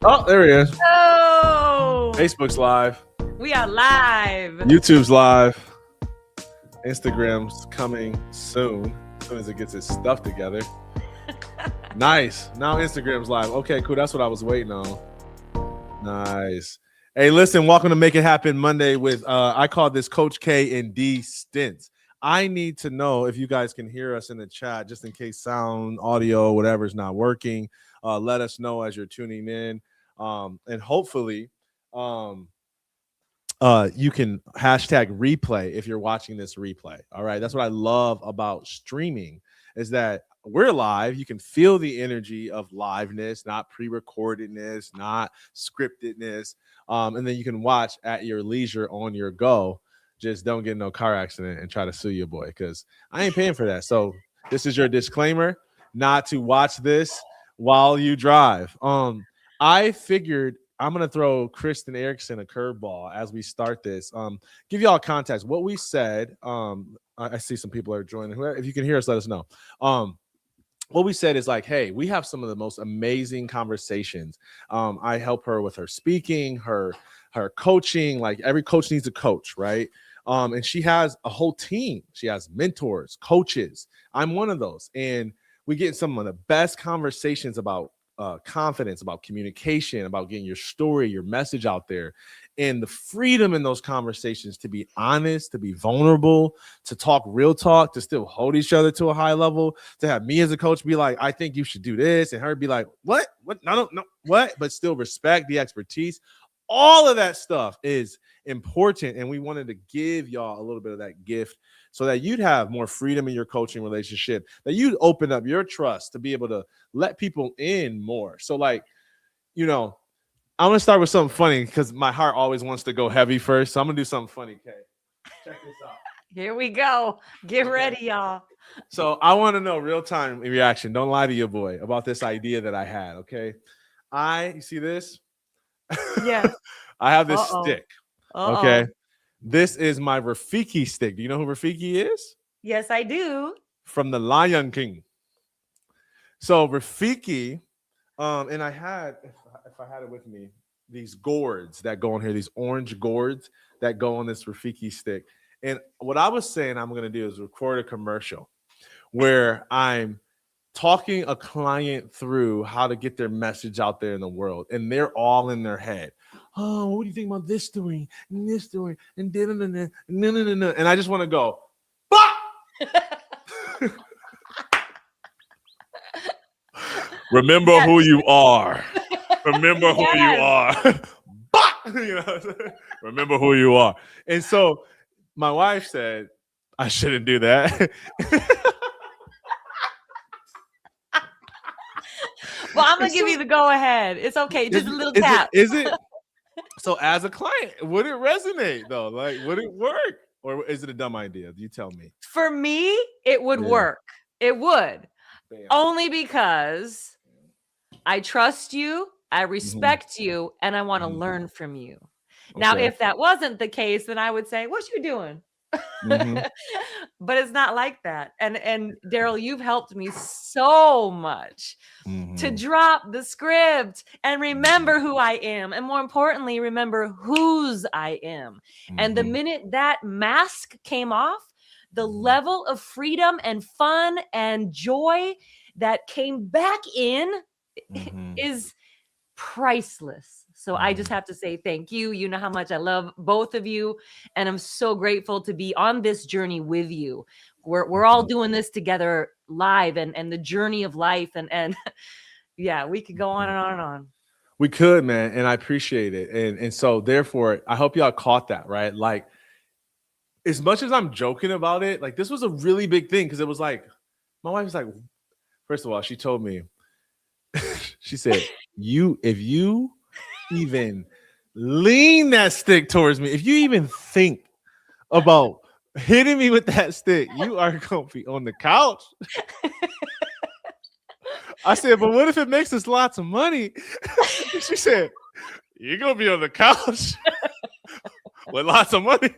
Oh, there he is. Oh, Facebook's live. We are live. YouTube's live. Instagram's coming soon. As soon as it gets its stuff together. Nice. Now Instagram's live. Okay, cool. That's what I was waiting on. Nice. Hey, listen, welcome to Make It Happen Monday with, I call this Coach K and Dstints. I need to know if you guys can hear us in the chat, just in case sound, audio, whatever is not working. Let us know as you're tuning in. And hopefully you can hashtag replay if you're watching this replay. All right. That's what I love about streaming is that we're live. You can feel the energy of liveness, not pre-recordedness, not scriptedness. And then you can watch at your leisure on your go. Just don't get in no car accident and try to sue your boy because I ain't paying for that. So this is your disclaimer not to watch this while you drive. I figured I'm going to throw Kristen Erickson a curveball as we start this. Give y'all context. What we said, I see some people are joining. If you can hear us, let us know. What we said is like, hey, we have some of the most amazing conversations. I help her with her speaking, her coaching. Like every coach needs a coach, right? And she has a whole team. She has mentors, coaches. I'm one of those. And we get some of the best conversations about confidence, about communication, about getting your story, your message out there, and the freedom in those conversations to be honest, to be vulnerable, to talk real talk, to still hold each other to a high level, to have me as a coach be like, I think you should do this, and her be like, what? No, what? But still respect the expertise. All of that stuff is important, and we wanted to give y'all a little bit of that gift so that you'd have more freedom in your coaching relationship, that you'd open up your trust to be able to let people in more. So like, you know, I'm going to start with something funny because my heart always wants to go heavy first. So I'm going to do something funny, Kay. Check this out. Here we go. Get ready, y'all. So I want to know real-time reaction. Don't lie to your boy about this idea that I had, okay? You see this? Yes. I have this stick, Uh-oh. Okay? This is my Rafiki stick. Do you know who Rafiki is? Yes, I do. From the Lion King. So Rafiki, and I had, if I had it with me, these gourds that go on here, these orange gourds that go on this Rafiki stick. And what I was saying I'm going to do is record a commercial where I'm talking a client through how to get their message out there in the world. And they're all in their head. Oh, what do you think about this story and this story and da-da-da-da, no. And I just want to go, remember who you are. Remember who you are. You know, remember who you are. And so my wife said, I shouldn't do that. Well, I'm going to give you the go ahead. It's okay. Just a little tap. Is it? So as a client, would it resonate though? Like, would it work? Or is it a dumb idea? You tell me. For me, it would work. It would. Bam. Only because I trust you, I respect you, and I want to learn from you. Okay. Now, if that wasn't the case, then I would say, what you doing? But it's not like that. And Daryl, you've helped me so much to drop the script and remember who I am. And more importantly, remember whose I am. And the minute that mask came off, the level of freedom and fun and joy that came back in is priceless. So I just have to say thank you. You know how much I love both of you. And I'm so grateful to be on this journey with you. We're all doing this together live and the journey of life. And yeah, we could go on and on and on. We could, man. And I appreciate it. And so therefore, I hope y'all caught that, right? Like, as much as I'm joking about it, like this was a really big thing because it was like, my wife was like, first of all, she told me, she said, if you even lean that stick towards me, if you even think about hitting me with that stick, you are going to be on the couch. I said, but what if it makes us lots of money? She said, you're going to be on the couch with lots of money.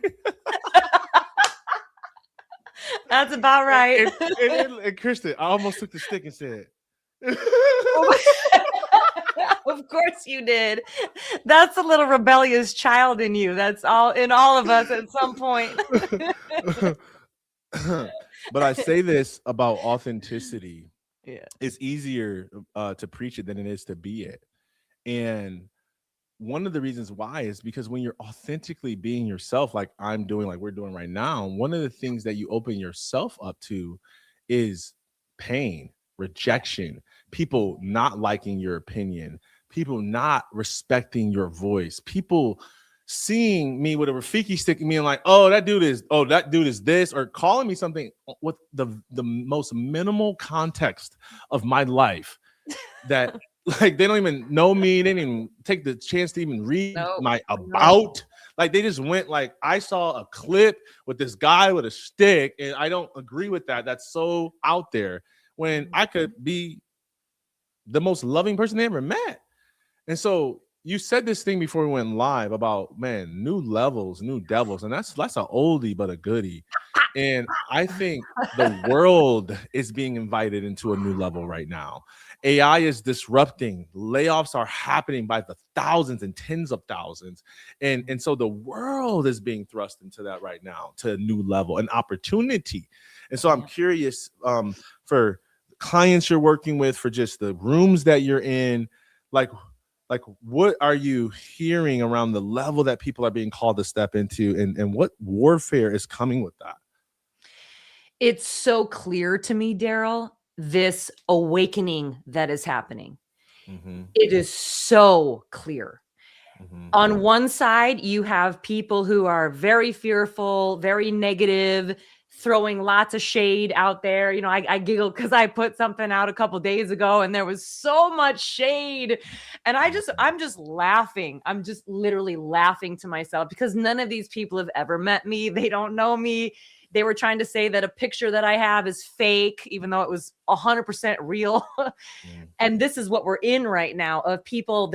That's about right. And Kristen, I almost took the stick and said, of Of course you did. That's a little rebellious child in you. That's all in all of us at some point. But I say this about authenticity. Yeah. It's easier to preach it than it is to be it. And one of the reasons why is because when you're authentically being yourself, like I'm doing, like we're doing right now, one of the things that you open yourself up to is pain, rejection, people not liking your opinion, people not respecting your voice, people seeing me with a Rafiki stick and being like, that dude is this, or calling me something with the most minimal context of my life that like they don't even know me. They didn't even take the chance to even read my about. Like they just went like, I saw a clip with this guy with a stick, and I don't agree with that. That's so out there when I could be the most loving person they ever met. And so you said this thing before we went live about, man, new levels, new devils, and that's a oldie but a goodie. And I think the world is being invited into a new level right now. AI is disrupting. Layoffs are happening by the thousands and tens of thousands. And so the world is being thrust into that right now, to a new level, an opportunity. And so I'm curious for clients you're working with, for just the rooms that you're in, like what are you hearing around the level that people are being called to step into, and what warfare is coming with that? It's so clear to me, Daryl, this awakening that is happening. It is so clear. On one side, you have people who are very fearful, very negative, throwing lots of shade out there. You know, I giggle because I put something out a couple days ago and there was so much shade. And I'm just laughing. I'm just literally laughing to myself because none of these people have ever met me. They don't know me. They were trying to say that a picture that I have is fake, even though it was 100% real. And this is what we're in right now of people.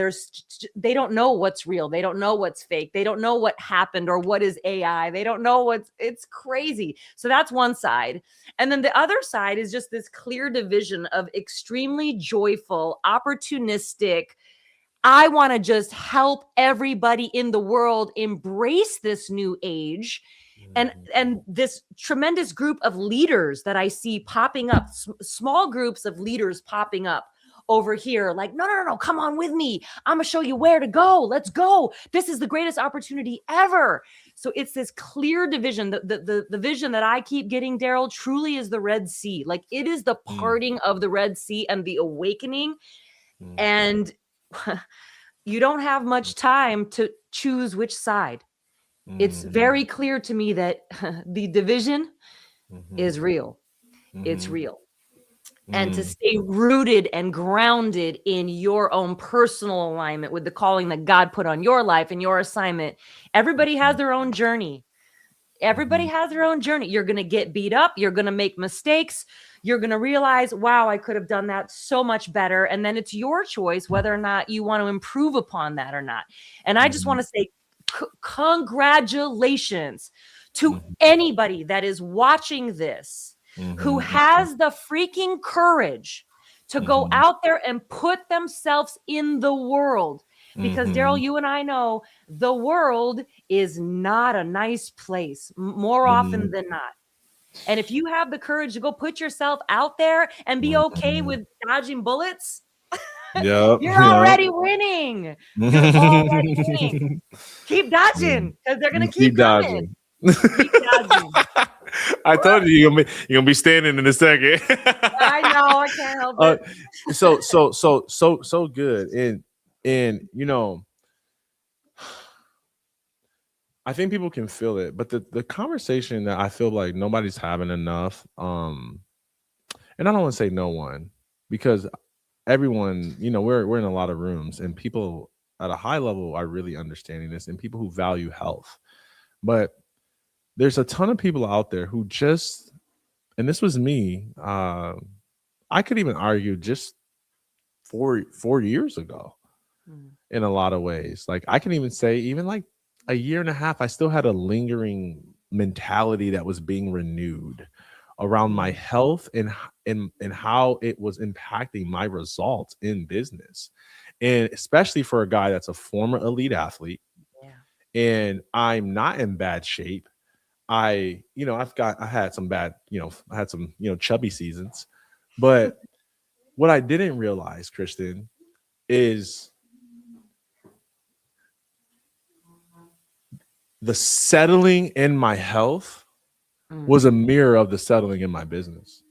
They don't know what's real. They don't know what's fake. They don't know what happened or what is AI. They don't know it's crazy. So that's one side. And then the other side is just this clear division of extremely joyful, opportunistic, I want to just help everybody in the world embrace this new age. And this tremendous group of leaders that I see popping up, small groups of leaders popping up over here, like, no, come on with me. I'm gonna show you where to go. Let's go. This is the greatest opportunity ever. So it's this clear division. The vision that I keep getting, Daryl, truly is the Red Sea. Like it is the parting of the Red Sea and the awakening. And you don't have much time to choose which side. It's very clear to me that the division is real. It's real. And to stay rooted and grounded in your own personal alignment with the calling that God put on your life and your assignment. Everybody has their own journey. Everybody has their own journey. You're going to get beat up. You're going to make mistakes. You're going to realize, wow, I could have done that so much better. And then it's your choice whether or not you want to improve upon that or not. And I just want to say, congratulations to anybody that is watching this who has the freaking courage to go out there and put themselves in the world. Because Daryl, you and I know the world is not a nice place more often than not. And if you have the courage to go put yourself out there and be okay with dodging bullets, you're already winning. You're already winning. Keep dodging because they're going to keep dodging. Keep dodging. I told you you're gonna be standing in a second. I know, I can't help it. So good. And you know, I think people can feel it, but the conversation that I feel like nobody's having enough, and I don't want to say no one, because everyone, you know, we're in a lot of rooms and people at a high level are really understanding this, and people who value health. But there's a ton of people out there who just, and this was me, I could even argue just 4 years ago in a lot of ways. Like I can even say even like a year and a half, I still had a lingering mentality that was being renewed around my health and how it was impacting my results in business. And especially for a guy that's a former elite athlete, and I'm not in bad shape. I had some bad, I had some, chubby seasons. But what I didn't realize, Kristen, is the settling in my health was a mirror of the settling in my business.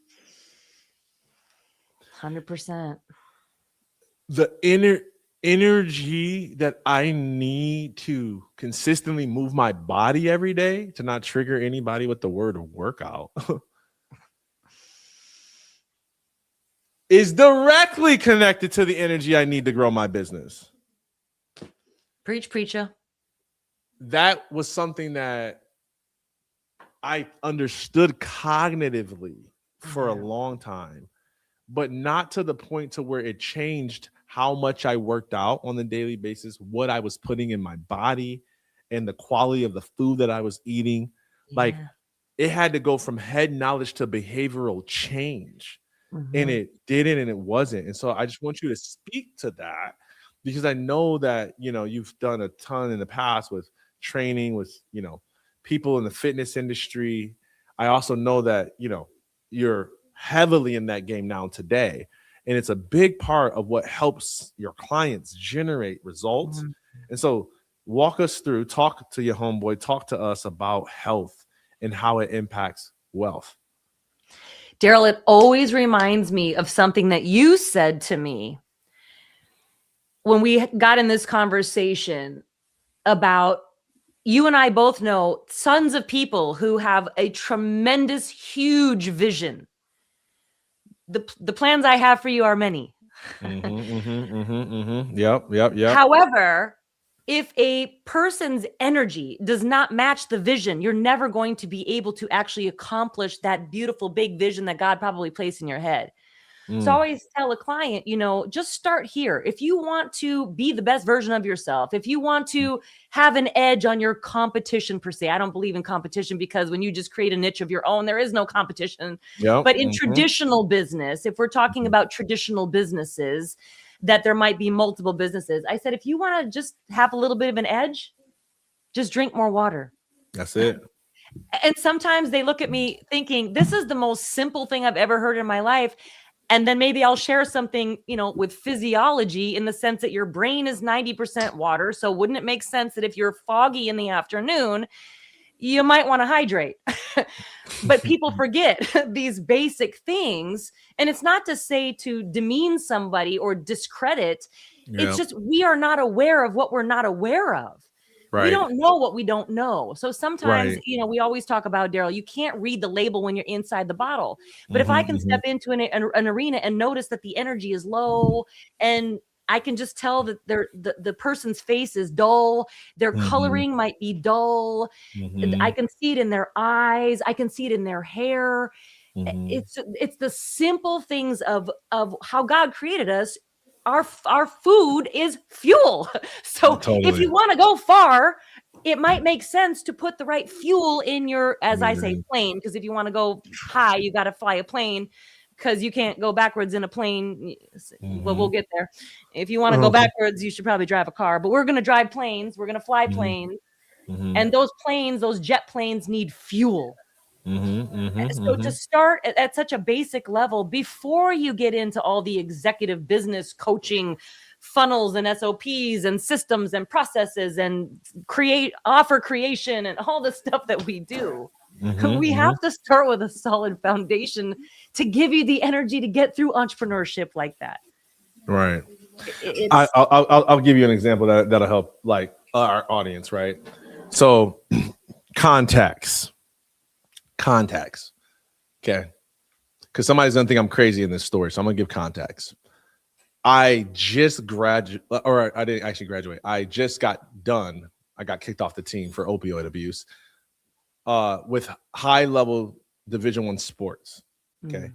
100%. The energy that I need to consistently move my body every day, to not trigger anybody with the word workout, is directly connected to the energy I need to grow my business. Preach, preacher. That was something that I understood cognitively for a long time, but not to the point to where it changed how much I worked out on a daily basis, what I was putting in my body, and the quality of the food that I was eating. Like, it had to go from head knowledge to behavioral change. And it didn't, and it wasn't. And so I just want you to speak to that, because I know that, you've done a ton in the past with training with, people in the fitness industry. I also know that, you're heavily in that game now today. And it's a big part of what helps your clients generate results. And so walk us through, talk to your homeboy, talk to us about health and how it impacts wealth. Daryl, it always reminds me of something that you said to me when we got in this conversation about, you and I both know tons of people who have a tremendous, huge vision. The plans I have for you are many. Yep. However, if a person's energy does not match the vision, you're never going to be able to actually accomplish that beautiful big vision that God probably placed in your head. So I always tell a client, just start here. If you want to be the best version of yourself, if you want to have an edge on your competition per se, I don't believe in competition, because when you just create a niche of your own, there is no competition. But in traditional business, if we're talking about traditional businesses, that there might be multiple businesses, I said, if you want to just have a little bit of an edge, just drink more water. That's it. And sometimes they look at me thinking, this is the most simple thing I've ever heard in my life. And then maybe I'll share something, with physiology, in the sense that your brain is 90% water. So wouldn't it make sense that if you're foggy in the afternoon, you might want to hydrate? But people forget these basic things. And it's not to say to demean somebody or discredit. It's just, we are not aware of what we're not aware of. Right. We don't know what we don't know. So sometimes, we always talk about, Daryl, you can't read the label when you're inside the bottle. But if I can step into an arena and notice that the energy is low, and I can just tell that the person's face is dull, their coloring might be dull. I can see it in their eyes. I can see it in their hair. It's the simple things of how God created us. Our food is fuel. So if you want to go far, it might make sense to put the right fuel in your, as I say, plane. Because if you want to go high, you got to fly a plane, because you can't go backwards in a plane. Well, we'll get there. If you want to go backwards, you should probably drive a car. But we're going to drive planes. We're going to fly planes. And those planes, those jet planes, need fuel. So to start at such a basic level, before you get into all the executive business coaching funnels and SOPs and systems and processes and offer creation and all the stuff that we do, we have to start with a solid foundation to give you the energy to get through entrepreneurship like that. Right. I'll give you an example that'll help, like, our audience, right? So contacts. Okay. Because somebody's gonna think I'm crazy in this story. So I'm gonna give context. I just graduated, or I didn't actually graduate. I just got done. I got kicked off the team for opioid abuse with high level Division I sports. Okay.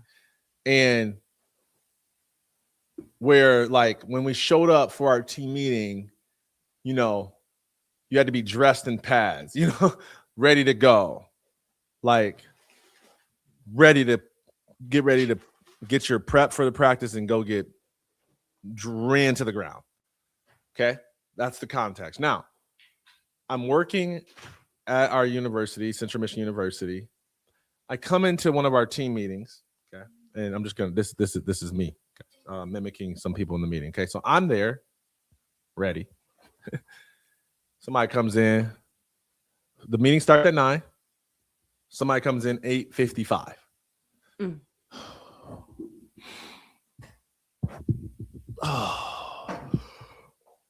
And where, like, when we showed up for our team meeting, you had to be dressed in pads, ready to go. Like, ready to get your prep for the practice and go get ran to the ground. Okay. That's the context. Now, I'm working at our university, Central Michigan University. I come into one of our team meetings. Okay. And I'm just going to, this is me mimicking some people in the meeting. Okay. So I'm there ready. Somebody comes in. The meeting starts at 9. Somebody comes in 8:55. Mm. Oh,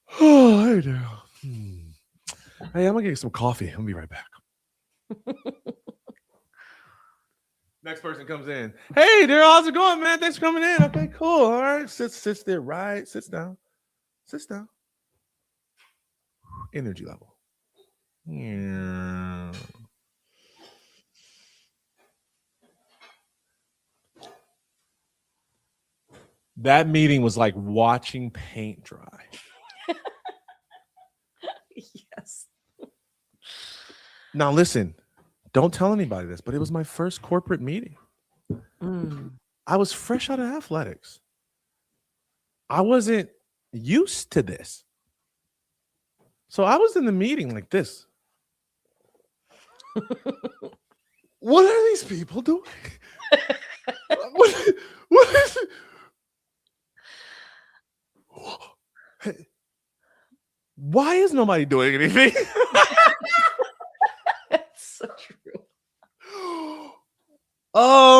hey, Daryl. Hey, I'm gonna get some coffee. I'll be right back. Next person comes in. Hey, Daryl, how's it going, man? Thanks for coming in. Okay, cool. All right, sits there. Right, sits down. Energy level. Yeah. That meeting was like watching paint dry. Yes. Now listen, don't tell anybody this, but it was my first corporate meeting. I was fresh out of athletics. I wasn't used to this. So I was in the meeting like this. What are these people doing? What is it? Hey, why is nobody doing anything? That's so true.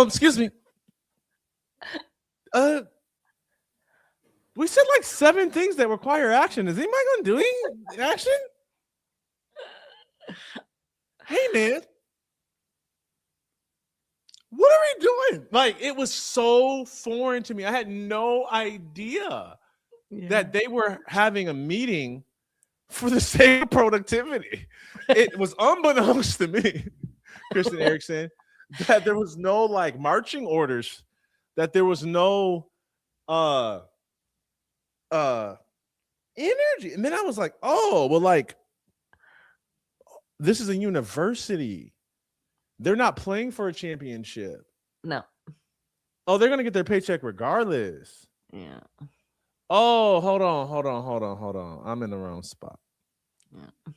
Excuse me. We said like 7 things that require action. Is anybody going to do any action? Hey, man. What are we doing? Like, it was so foreign to me. I had no idea that they were having a meeting for the sake of productivity. It was unbeknownst to me, Kristen Erickson, that there was no like marching orders, that there was no energy. And then I was like, oh, well, like, this is a university. They're not playing for a championship. No. Oh, they're gonna get their paycheck regardless. Yeah. Oh, hold on. I'm in the wrong spot. Yeah.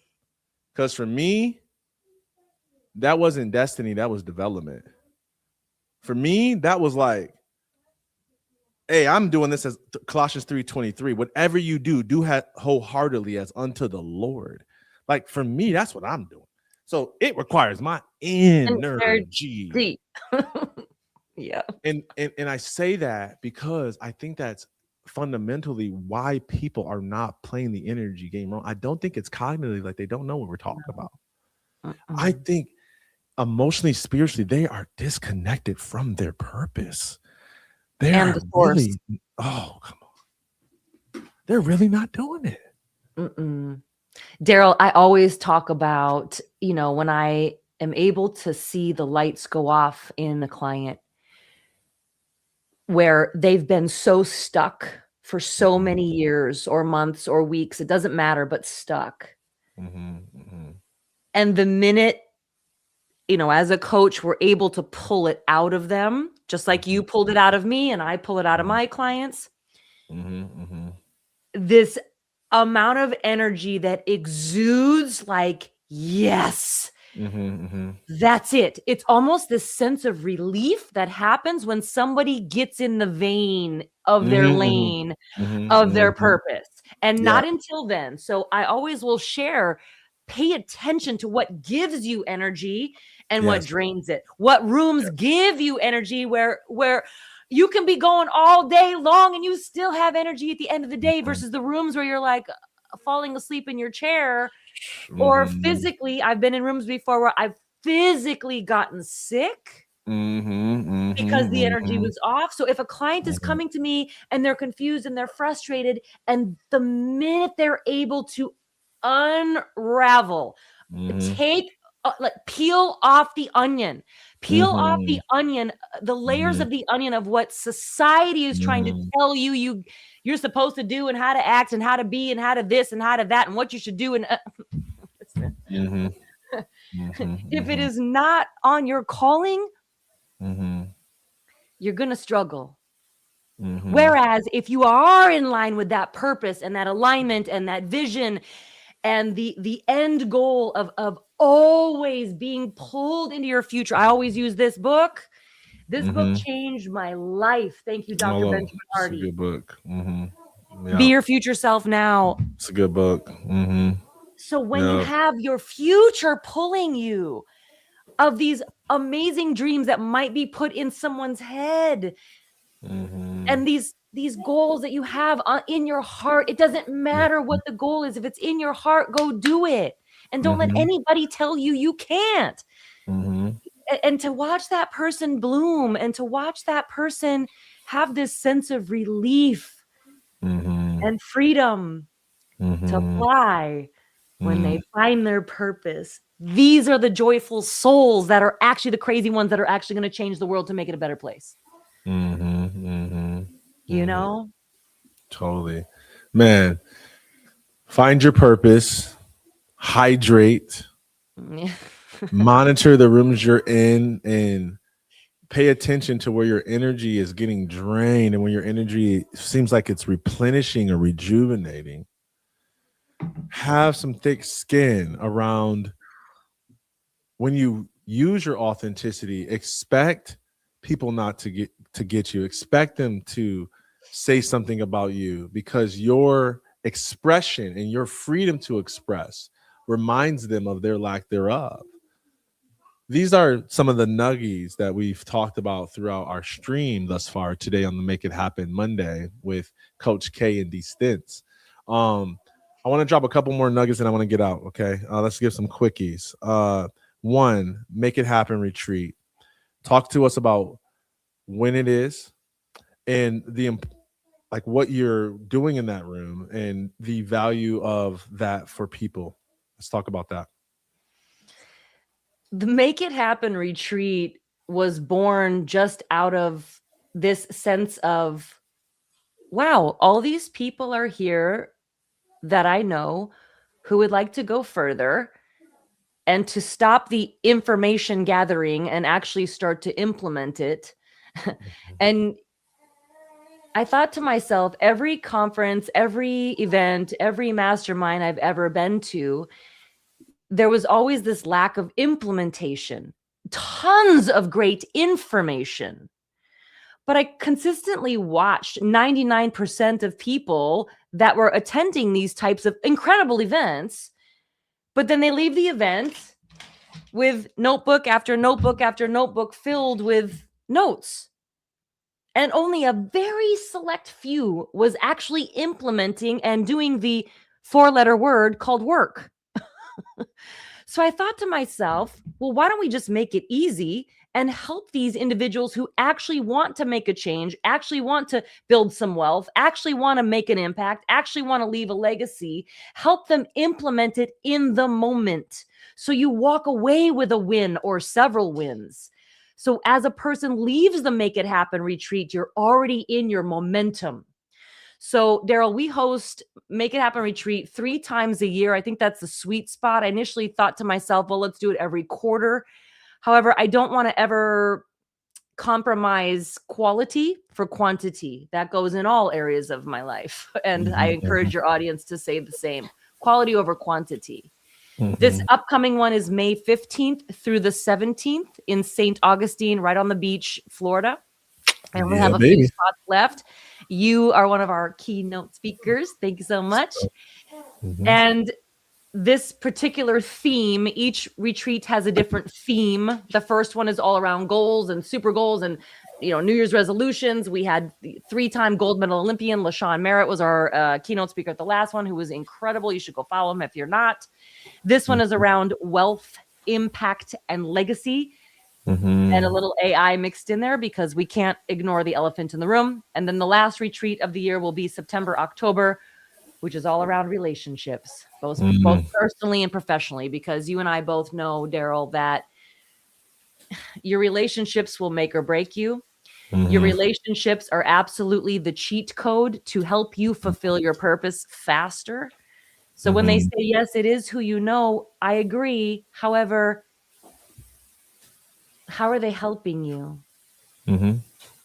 Because for me, that wasn't destiny, that was development. For me, that was like, hey, I'm doing this as Colossians 3:23. Whatever you do wholeheartedly as unto the Lord. Like for me, that's what I'm doing. So it requires my energy. Yeah. And I say that because I think that's fundamentally why people are not playing the energy game wrong. I don't think it's cognitively, like they don't know what we're talking about. I think emotionally, spiritually, they are disconnected from their purpose. They are really, oh, come on. They're really not doing it. Daryl, I always talk about, when I am able to see the lights go off in a client where they've been so stuck for so many years or months or weeks, it doesn't matter, but stuck. And the minute, as a coach, we're able to pull it out of them, just like you pulled it out of me and I pull it out of my clients. This amount of energy that exudes like, yes, that's it. It's almost this sense of relief that happens when somebody gets in the vein of their lane, of their purpose, and not until then. So I always will share, pay attention to what gives you energy and what drains it. What rooms give you energy where you can be going all day long and you still have energy at the end of the day versus the rooms where you're like falling asleep in your chair or physically. I've been in rooms before where I've physically gotten sick because the energy was off. So if a client is coming to me and they're confused and they're frustrated, and the minute they're able to unravel, take peel off the onion, the layers of the onion of what society is trying to tell you're supposed to do and how to act and how to be and how to this and how to that and what you should do. And if it is not on your calling, you're going to struggle. Whereas if you are in line with that purpose and that alignment and that vision and the end goal of always being pulled into your future. I always use this book. This book changed my life. Thank you, Dr. Benjamin Hardy. It's a good book. Be your future self now. It's a good book. So when you have your future pulling you of these amazing dreams that might be put in someone's head, and these goals that you have in your heart, it doesn't matter what the goal is. If it's in your heart, go do it. And don't let anybody tell you can't. And to watch that person bloom and to watch that person have this sense of relief and freedom to fly when they find their purpose. These are the joyful souls that are actually the crazy ones that are actually going to change the world to make it a better place. You know? Totally. Man, find your purpose, hydrate, monitor the rooms you're in, and pay attention to where your energy is getting drained and when your energy seems like it's replenishing or rejuvenating. Have some thick skin around when you use your authenticity. Expect people not to get you. Expect them to say something about you, because your expression and your freedom to express reminds them of their lack thereof. These are some of the nuggies that we've talked about throughout our stream thus far today on the Make It Happen Monday with Coach K and Dstints. I want to drop a couple more nuggets and I want to get out. Okay. Let's give some quickies. One, Make It Happen retreat. Talk to us about when it is and like what you're doing in that room and the value of that for people. Let's talk about that. The Make It Happen retreat was born just out of this sense of, wow, all these people are here that I know who would like to go further and to stop the information gathering and actually start to implement it. And I thought to myself, every conference, every event, every mastermind I've ever been to, there was always this lack of implementation, tons of great information. But I consistently watched 99% of people that were attending these types of incredible events, but then they leave the event with notebook after notebook after notebook filled with notes. And only a very select few was actually implementing and doing the 4-letter word called work. So I thought to myself, well, why don't we just make it easy and help these individuals who actually want to make a change, actually want to build some wealth, actually want to make an impact, actually want to leave a legacy, help them implement it in the moment. So you walk away with a win or several wins. So as a person leaves the Make It Happen retreat, you're already in your momentum. So, Daryl, we host Make It Happen retreat 3 times a year. I think that's the sweet spot. I initially thought to myself, well, let's do it every quarter. However, I don't want to ever compromise quality for quantity. That goes in all areas of my life. And I encourage your audience to say the same. Quality over quantity. This upcoming one is May 15th through the 17th in St. Augustine, right on the beach, Florida. I only have a few spots left. You are one of our keynote speakers. Thank you so much. And this particular theme, each retreat has a different theme. The first one is all around goals and super goals and, New Year's resolutions. We had the 3-time gold medal Olympian LaShawn Merritt was our keynote speaker at the last one, who was incredible. You should go follow him if you're not. This one is around wealth, impact, and legacy. And a little AI mixed in there because we can't ignore the elephant in the room. And then the last retreat of the year will be September, October, which is all around relationships, both personally and professionally, because you and I both know, Daryl, that your relationships will make or break you. Your relationships are absolutely the cheat code to help you fulfill your purpose faster. So when they say, yes, it is who you know, I agree. However, how are they helping you?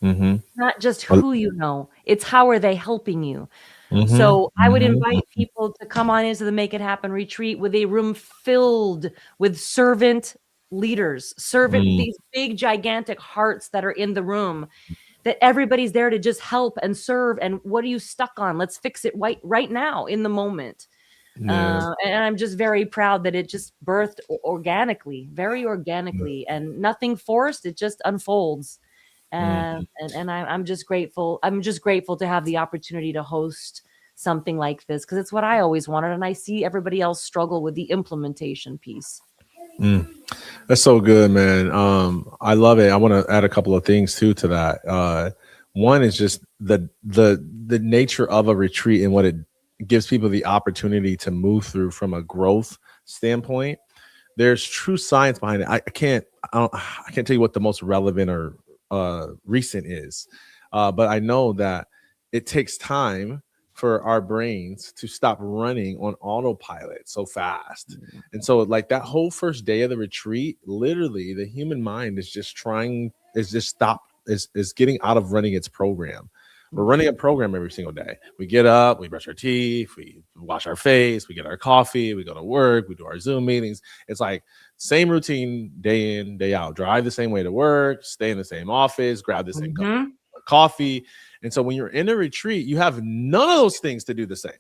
Mm-hmm. Not just who you know, it's how are they helping you. Mm-hmm. So I would invite people to come on into the Make It Happen retreat with a room filled with servant leaders, these big, gigantic hearts that are in the room, that everybody's there to just help and serve. And what are you stuck on? Let's fix it right now in the moment. Yeah. And I'm just very proud that it just birthed organically, very organically, and nothing forced. It just unfolds. And I'm just grateful. I'm just grateful to have the opportunity to host something like this, because it's what I always wanted. And I see everybody else struggle with the implementation piece. That's so good, man. I love it. I want to add a couple of things too to that. One is just the nature of a retreat and what it gives people the opportunity to move through from a growth standpoint. There's true science behind it. I can't tell you what the most relevant or recent is, but I know that it takes time for our brains to stop running on autopilot so fast. And so like that whole first day of the retreat, literally the human mind is just getting out of running its program. We're running a program every single day. We get up, we brush our teeth, we wash our face, we get our coffee, we go to work, we do our Zoom meetings. It's like same routine day in, day out. Drive the same way to work, stay in the same office, grab the same cup of coffee. And so when you're in a retreat, you have none of those things to do the same.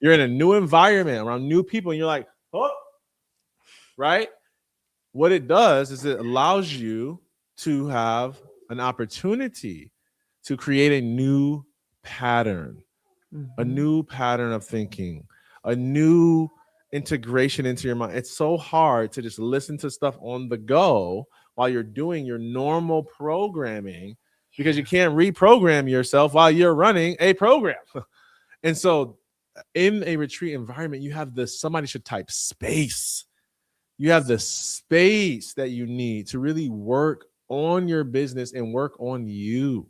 You're in a new environment around new people, and you're like, oh, right? What it does is it allows you to have an opportunity to create a new pattern, a new pattern of thinking, a new integration into your mind. It's so hard to just listen to stuff on the go while you're doing your normal programming, because you can't reprogram yourself while you're running a program. And so in a retreat environment, you have this, somebody should type space. You have the space that you need to really work on your business and work on you.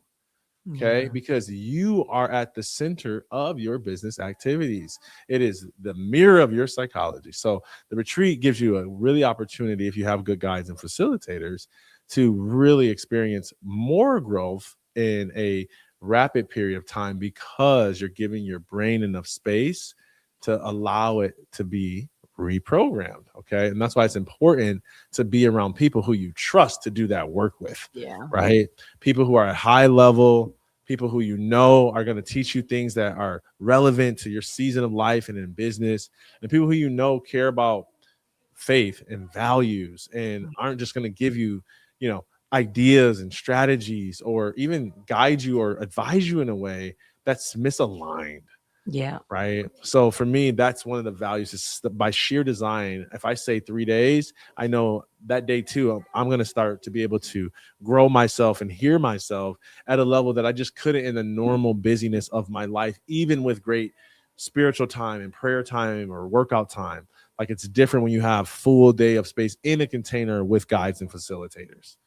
Okay. Yeah. Because you are at the center of your business activities. It is the mirror of your psychology. So the retreat gives you a really opportunity, if you have good guides and facilitators, to really experience more growth in a rapid period of time, because you're giving your brain enough space to allow it to be reprogrammed. Okay. And that's why it's important to be around people who you trust to do that work with. Yeah. Right. People who are at high level, people who you know are going to teach you things that are relevant to your season of life and in business, and people who you know care about faith and values and aren't just going to give you, ideas and strategies, or even guide you or advise you in a way that's misaligned. Yeah. Right. So for me, that's one of the values, is by sheer design. If I say 3 days, I know that day too, I'm going to start to be able to grow myself and hear myself at a level that I just couldn't in the normal busyness of my life, even with great spiritual time and prayer time or workout time. Like, it's different when you have full day of space in a container with guides and facilitators.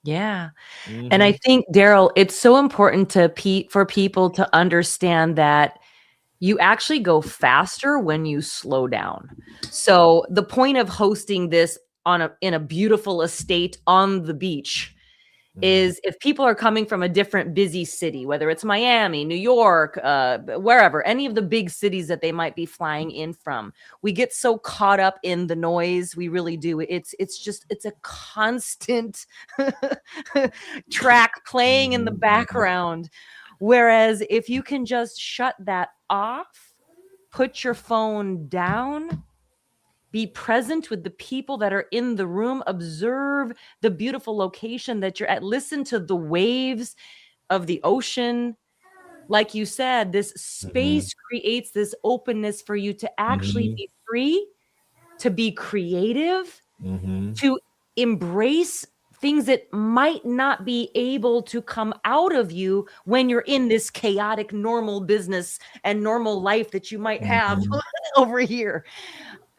Yeah. And I think, Daryl, it's so important for people to understand that you actually go faster when you slow down. So the point of hosting this in a beautiful estate on the beach is, if people are coming from a different busy city, whether it's Miami, New York, wherever, any of the big cities that they might be flying in from, we get so caught up in the noise. We really do. It's a constant track playing in the background. Whereas if you can just shut that off, put your phone down, be present with the people that are in the room, observe the beautiful location that you're at, listen to the waves of the ocean. Like you said, this space creates this openness for you to actually be free, to be creative, to embrace things that might not be able to come out of you when you're in this chaotic normal business and normal life that you might have over here.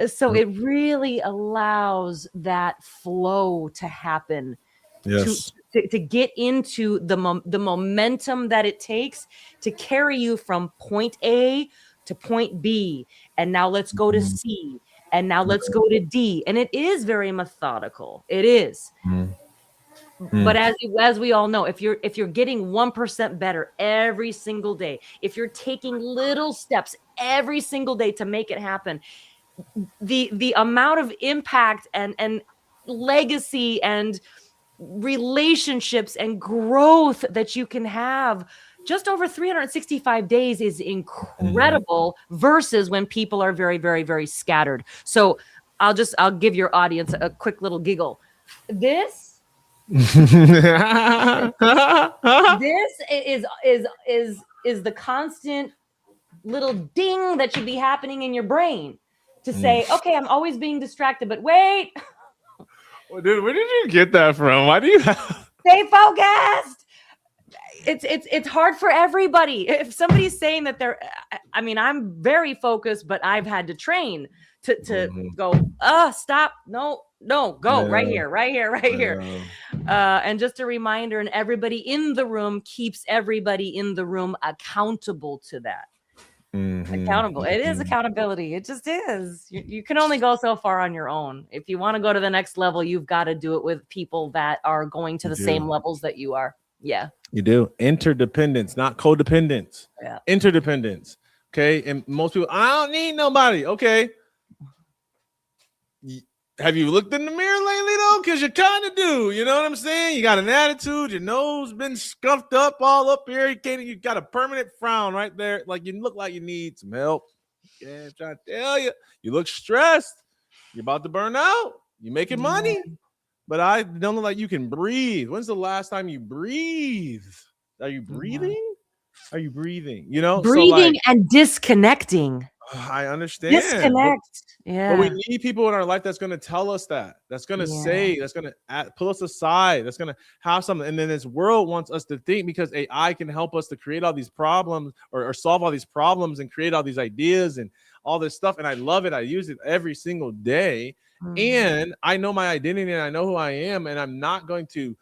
So it really allows that flow to happen. Yes. To get into the momentum that it takes to carry you from point A to point B, and now let's go to C, and now let's go to D. And it is very methodical. It is. But as we all know, if you're getting 1% better every single day, if you're taking little steps every single day to make it happen, the amount of impact and legacy and relationships and growth that you can have just over 365 days is incredible versus when people are very, very, very scattered. So I'll give your audience a quick little giggle. This is the constant little ding that should be happening in your brain to say, okay, I'm always being distracted, but wait. Well, dude, where did you get that from? Why do you stay focused? It's hard for everybody. If somebody's saying that I mean, I'm very focused, but I've had to train to go, stop, no, go right here. And just a reminder, and everybody in the room keeps everybody in the room accountable to that. Accountable. It is accountability. It just is. You can only go so far on your own. If you want to go to the next level, you've got to do it with people that are going to the same levels that you are. Yeah. You do. Interdependence, not codependence. Yeah. Interdependence. Okay. And most people, I don't need nobody. Okay. Have you looked in the mirror lately though? Because you kind of do. You know what I'm saying? You got an attitude. Your nose been scuffed up all up here. You got a permanent frown right there. Like you look like you need some help. Yeah, I'm trying to tell you. You look stressed. You're about to burn out. You're making money. But I don't look like you can breathe. When's the last time you breathed? Are you breathing? Are you breathing? You know, breathing and disconnecting. I understand. Disconnect. But we need people in our life that's going to tell us that. That's going to say, that's going to pull us aside. That's going to have something. And then this world wants us to think, because AI can help us to create all these problems or solve all these problems and create all these ideas and all this stuff. And I love it. I use it every single day. And I know my identity and I know who I am. And I'm not going to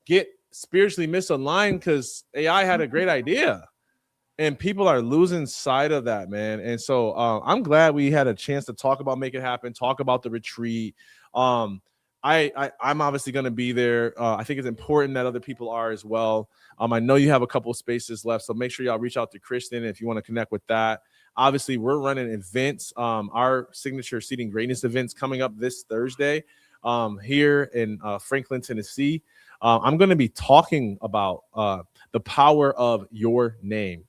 get spiritually misaligned because AI had a great idea. And people are losing sight of that, man. And so I'm glad we had a chance to talk about Make It Happen, talk about the retreat. I'm obviously going to be there. I think it's important that other people are as well. I know you have a couple of spaces left, so make sure y'all reach out to Kristen if you want to connect with that. Obviously, we're running events. Our signature Seeding Greatness events coming up this Thursday here in Franklin, Tennessee. I'm going to be talking about the power of your name.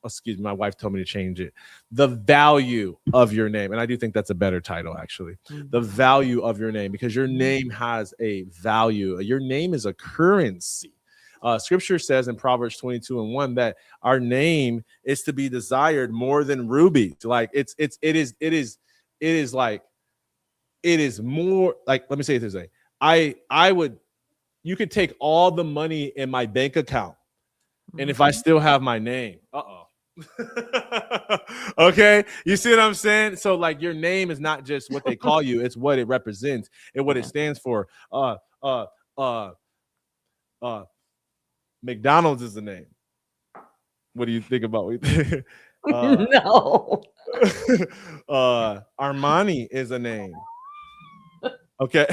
Excuse me, my wife told me to change it. The value of your name. And I do think that's a better title, actually. The value of your name, because your name has a value. Your name is a currency. Scripture says in Proverbs 22:1 that our name is to be desired more than rubies. Like it is more like, let me say it this way. You could take all the money in my bank account, and if I still have my name, okay, you see what I'm saying? So like, your name is not just what they call you; it's what it represents and what it stands for. McDonald's is the name. What do you think about it? No. Armani is a name. Okay.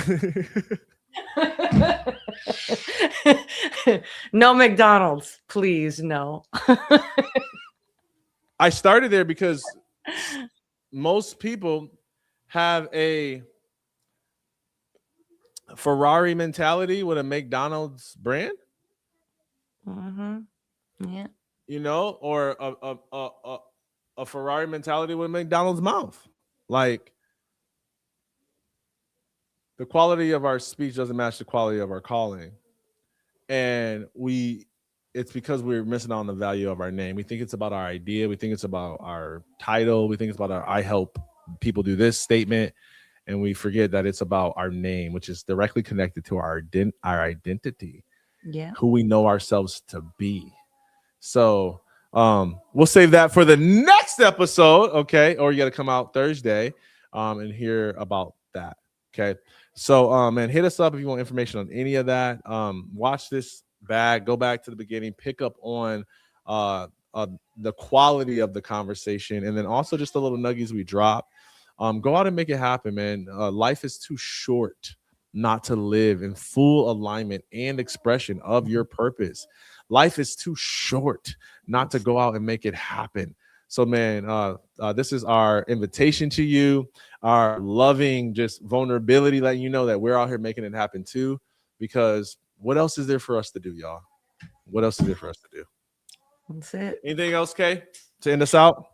No McDonald's, please, no. I started there because most people have a Ferrari mentality with a McDonald's brand. Yeah. You know, or a Ferrari mentality with a McDonald's mouth. Like, the quality of our speech doesn't match the quality of our calling. And it's because we're missing out on the value of our name. We think it's about our idea. We think it's about our title. We think it's about our I help people do this statement. And we forget that it's about our name, which is directly connected to our identity. Yeah. Who we know ourselves to be. So we'll save that for the next episode. Okay. Or you got to come out Thursday and hear about that. Okay. So, man, hit us up if you want information on any of that. Watch this bag, go back to the beginning, pick up on the quality of the conversation, and then also just the little nuggies we drop. Go out and make it happen, man. Life is too short not to live in full alignment and expression of your purpose. Life is too short not to go out and make it happen. So, man, this is our invitation to you, our loving just vulnerability, letting you know that we're out here making it happen too. Because what else is there for us to do, y'all? What else is there for us to do? That's it. Anything else, Kay, to end us out?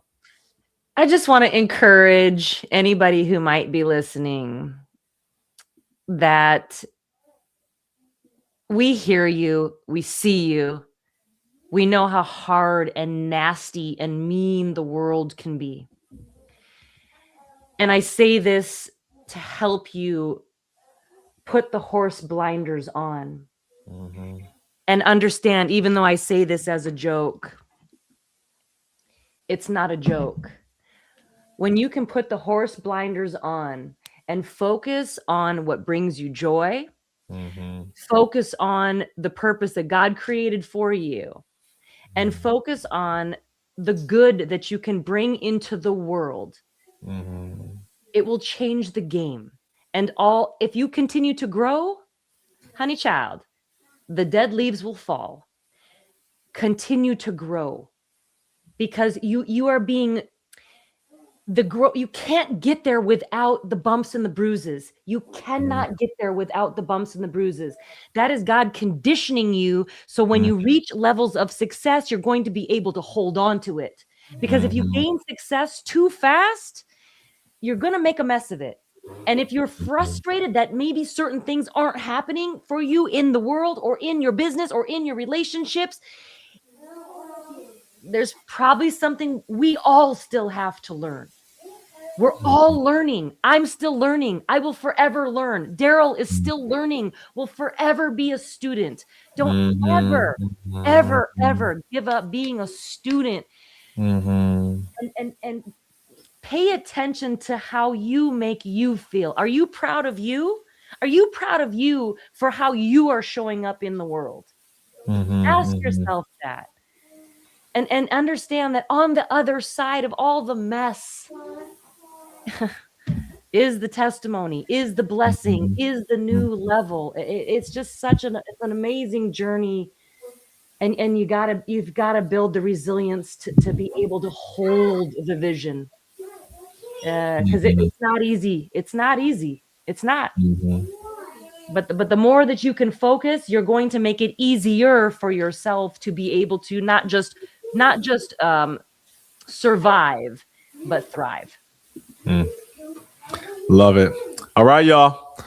I just want to encourage anybody who might be listening that we hear you, we see you, we know how hard and nasty and mean the world can be. And I say this to help you put the horse blinders on and understand, even though I say this as a joke, it's not a joke. When you can put the horse blinders on and focus on what brings you joy, focus on the purpose that God created for you, and focus on the good that you can bring into the world, it will change the game. And if you continue to grow, honey child, the dead leaves will fall. Continue to grow, because you are being you can't get there without the bumps and the bruises. You cannot get there without the bumps and the bruises. That is God conditioning you. So when you reach levels of success, you're going to be able to hold on to it. Because if you gain success too fast, you're going to make a mess of it. And if you're frustrated that maybe certain things aren't happening for you in the world or in your business or in your relationships, there's probably something we all still have to learn. We're all learning. I'm still learning. I will forever learn. Daryl is still learning, will forever be a student. Don't ever give up being a student. And pay attention to how you make you feel. Are you proud of you? Are you proud of you for how you are showing up in the world? Ask yourself that. And understand that on the other side of all the mess is the testimony, is the blessing, is the new level. It's just such an amazing journey. And you've got to build the resilience to be able to hold the vision. Because it's not easy. It's not easy. It's not. But the more that you can focus, you're going to make it easier for yourself to be able to not just survive, but thrive. Love it. All right, y'all.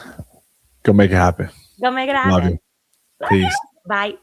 Go make it happen. Go make it happen. Love you. Peace. Bye.